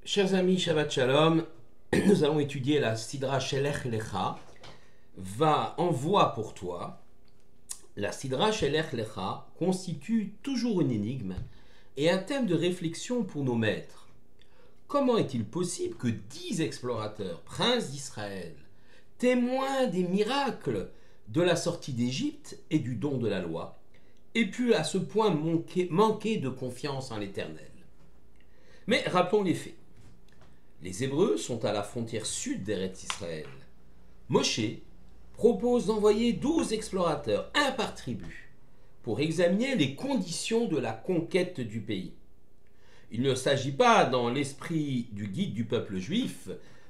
Chers amis, Shabbat Shalom, nous allons étudier la Sidra Shelech Lecha, envoie pour toi. La Sidra Shelech Lecha constitue toujours une énigme et un thème de réflexion pour nos maîtres. Comment est-il possible que 10 explorateurs, princes d'Israël, témoins des miracles de la sortie d'Égypte et du don de la loi, aient pu à ce point manquer de confiance en l'Éternel? Mais rappelons les faits. Les Hébreux sont à la frontière sud d'Eretz Israël. Moshe propose d'envoyer 12 explorateurs, un par tribu, pour examiner les conditions de la conquête du pays. Il ne s'agit pas, dans l'esprit du guide du peuple juif,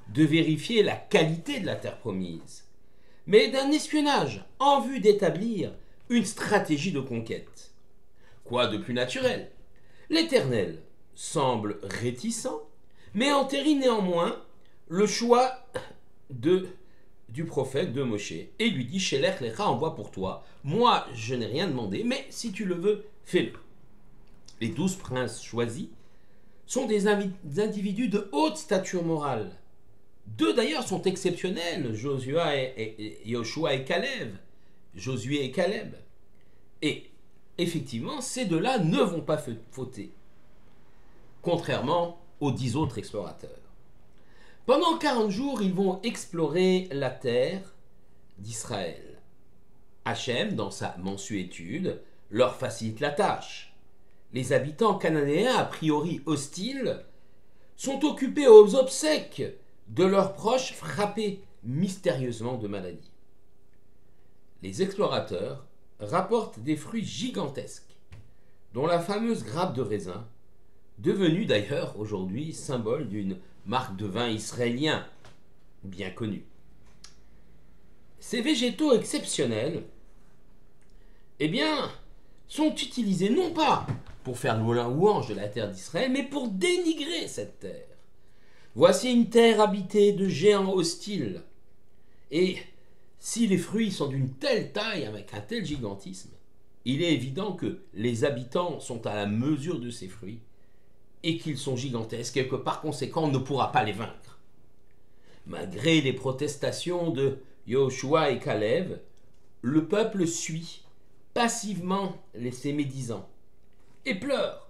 de vérifier la qualité de la terre promise, mais d'un espionnage en vue d'établir une stratégie de conquête. Quoi de plus naturel? L'Éternel semble réticent, mais entérine néanmoins le choix du prophète de Moshe et lui dit: Shelech Lecha, envoie pour toi. Moi, je n'ai rien demandé, mais si tu le veux, fais-le. Les 12 princes choisis sont des individus de haute stature morale. 2 d'ailleurs sont exceptionnels, Josué et Caleb. Josué et Caleb. Et effectivement, ces 2-là ne vont pas fauter, contrairement aux 10 autres explorateurs. Pendant 40 jours, ils vont explorer la terre d'Israël. Hachem, dans sa mansuétude, leur facilite la tâche. Les habitants cananéens, a priori hostiles, sont occupés aux obsèques de leurs proches frappés mystérieusement de maladie. Les explorateurs rapportent des fruits gigantesques, dont la fameuse grappe de raisin, devenue d'ailleurs aujourd'hui symbole d'une marque de vin israélien bien connue. Ces végétaux exceptionnels, sont utilisés non pas pour faire louange de la terre d'Israël, mais pour dénigrer cette terre. Voici une terre habitée de géants hostiles. Et si les fruits sont d'une telle taille, avec un tel gigantisme, il est évident que les habitants sont à la mesure de ces fruits et qu'ils sont gigantesques et que par conséquent on ne pourra pas les vaincre. Malgré les protestations de Yoshua et Caleb, le peuple suit passivement ces médisants et pleure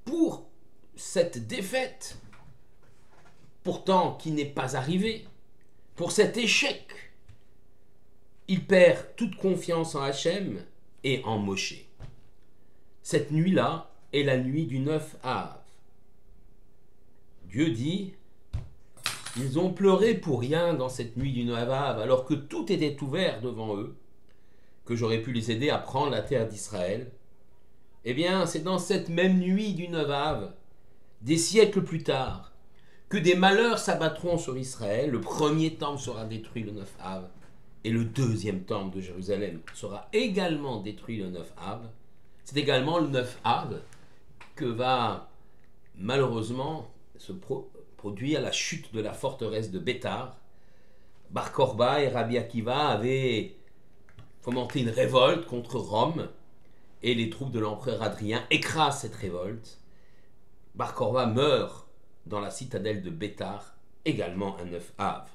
pour cette défaite, pourtant qui n'est pas arrivée, pour cet échec. Il perd toute confiance en Hachem et en Moshe. Cette nuit-là est la nuit du 9 Av. Dieu dit: ils ont pleuré pour rien dans cette nuit du 9 Av, alors que tout était ouvert devant eux, que j'aurais pu les aider à prendre la terre d'Israël. C'est dans cette même nuit du 9 Av, des siècles plus tard, que des malheurs s'abattront sur Israël. Le premier temple sera détruit le 9 Av, et le deuxième temple de Jérusalem sera également détruit le 9 Av. C'est également le 9 Av que va malheureusement se produire la chute de la forteresse de Bétar. Bar Korba et Rabbi Akiva avaient fomenté une révolte contre Rome, et les troupes de l'empereur Adrien écrasent cette révolte. Bar Korba meurt dans la citadelle de Bétar, également un 9 Av.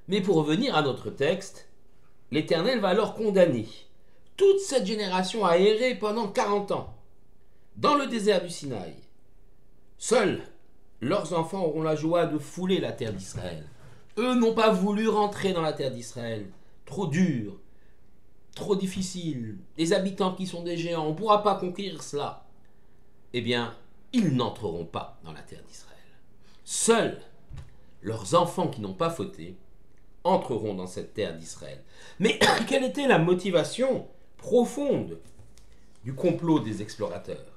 Mais pour revenir à notre texte, l'Éternel va alors condamner toute cette génération à errer pendant 40 ans dans le désert du Sinaï. Seuls leurs enfants auront la joie de fouler la terre d'Israël. Eux n'ont pas voulu rentrer dans la terre d'Israël. Trop dur, trop difficile, des habitants qui sont des géants, on ne pourra pas conquérir cela. Ils n'entreront pas dans la terre d'Israël. Seuls leurs enfants qui n'ont pas fauté entreront dans cette terre d'Israël. Mais quelle était la motivation profonde du complot des explorateurs?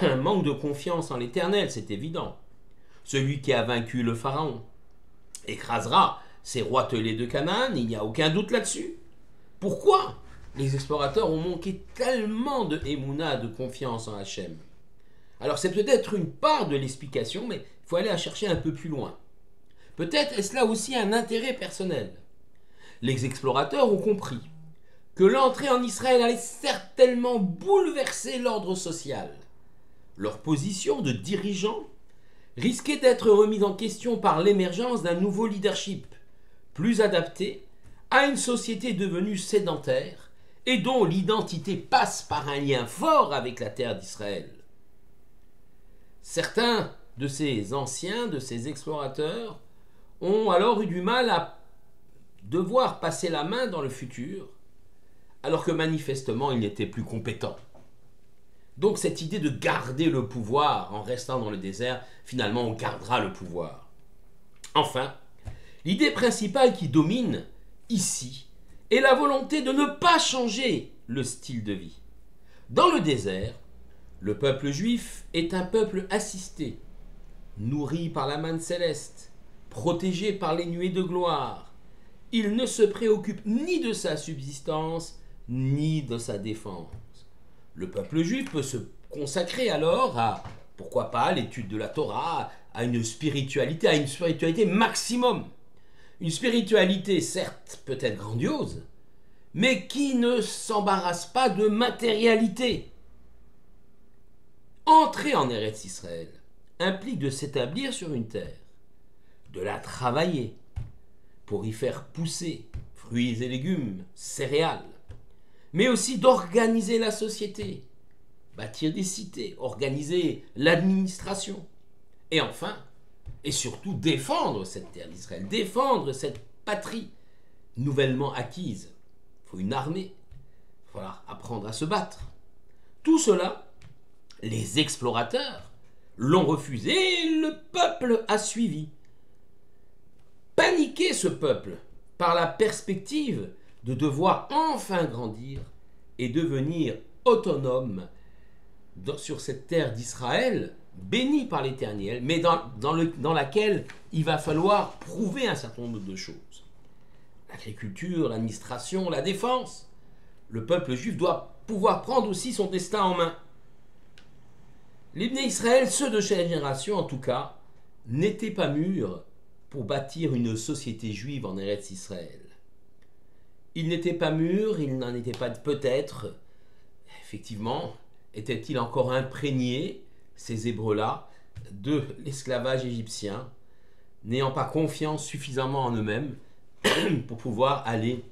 Un manque de confiance en l'Éternel, c'est évident. Celui qui a vaincu le Pharaon écrasera ces roitelets de Canaan, il n'y a aucun doute là-dessus. Pourquoi les explorateurs ont manqué tellement de émouna, de confiance en Hachem? Alors c'est peut-être une part de l'explication, mais il faut aller la chercher un peu plus loin. Peut-être est-ce là aussi un intérêt personnel. Les explorateurs ont compris que l'entrée en Israël allait certainement bouleverser l'ordre social. leur position de dirigeants risquait d'être remise en question par l'émergence d'un nouveau leadership, plus adapté à une société devenue sédentaire et dont l'identité passe par un lien fort avec la terre d'Israël. Certains de ces anciens, de ces explorateurs, ont alors eu du mal à devoir passer la main dans le futur, alors que manifestement ils n'étaient plus compétents. Donc cette idée de garder le pouvoir en restant dans le désert, finalement on gardera le pouvoir. Enfin, l'idée principale qui domine ici est la volonté de ne pas changer le style de vie. Dans le désert, le peuple juif est un peuple assisté, nourri par la manne céleste, protégé par les nuées de gloire. Il ne se préoccupe ni de sa subsistance, ni de sa défense. Le peuple juif peut se consacrer alors à, pourquoi pas, l'étude de la Torah, à une spiritualité maximum. Une spiritualité, certes, peut-être grandiose, mais qui ne s'embarrasse pas de matérialité. Entrer en Eretz Israël implique de s'établir sur une terre, de la travailler, pour y faire pousser fruits et légumes, céréales, mais aussi d'organiser la société, bâtir des cités, organiser l'administration, et enfin, et surtout défendre cette terre d'Israël, défendre cette patrie nouvellement acquise. Il faut une armée, il va falloir apprendre à se battre. Tout cela, les explorateurs l'ont refusé et le peuple a suivi. Paniqué ce peuple par la perspective de devoir enfin grandir et devenir autonome sur cette terre d'Israël, bénie par l'Éternel, mais dans laquelle il va falloir prouver un certain nombre de choses. L'agriculture, l'administration, la défense. Le peuple juif doit pouvoir prendre aussi son destin en main. Les Bnei Israël, ceux de chaque génération en tout cas, n'étaient pas mûrs pour bâtir une société juive en Eretz Israël. Ils n'étaient pas mûrs, ils n'en étaient pas peut-être, effectivement, étaient-ils encore imprégnés, ces Hébreux-là, de l'esclavage égyptien, n'ayant pas confiance suffisamment en eux-mêmes pour pouvoir aller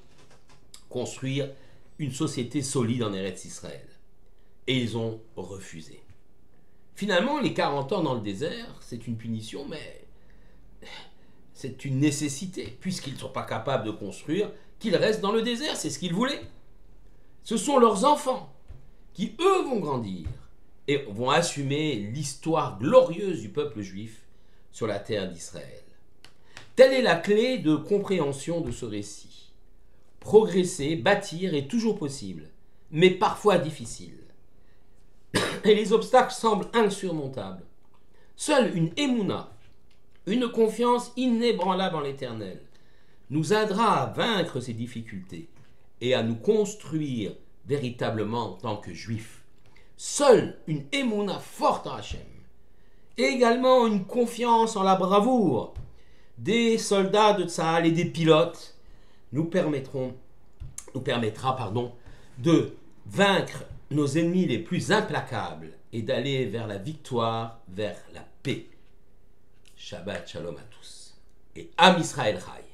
construire une société solide en Eretz Israël. Et ils ont refusé. Finalement, les 40 ans dans le désert, c'est une punition, mais c'est une nécessité, puisqu'ils ne sont pas capables de construire, qu'ils restent dans le désert, c'est ce qu'ils voulaient. Ce sont leurs enfants qui, eux, vont grandir et vont assumer l'histoire glorieuse du peuple juif sur la terre d'Israël. Telle est la clé de compréhension de ce récit. Progresser, bâtir est toujours possible, mais parfois difficile. Et les obstacles semblent insurmontables. Seule une émouna, une confiance inébranlable en l'Éternel, nous aidera à vaincre ces difficultés et à nous construire véritablement en tant que juifs. Seule une émouna forte en Hachem et également une confiance en la bravoure des soldats de Tsahal et des pilotes nous permettra de vaincre nos ennemis les plus implacables et d'aller vers la victoire, vers la paix. Shabbat Shalom à tous et Am Israël Chai.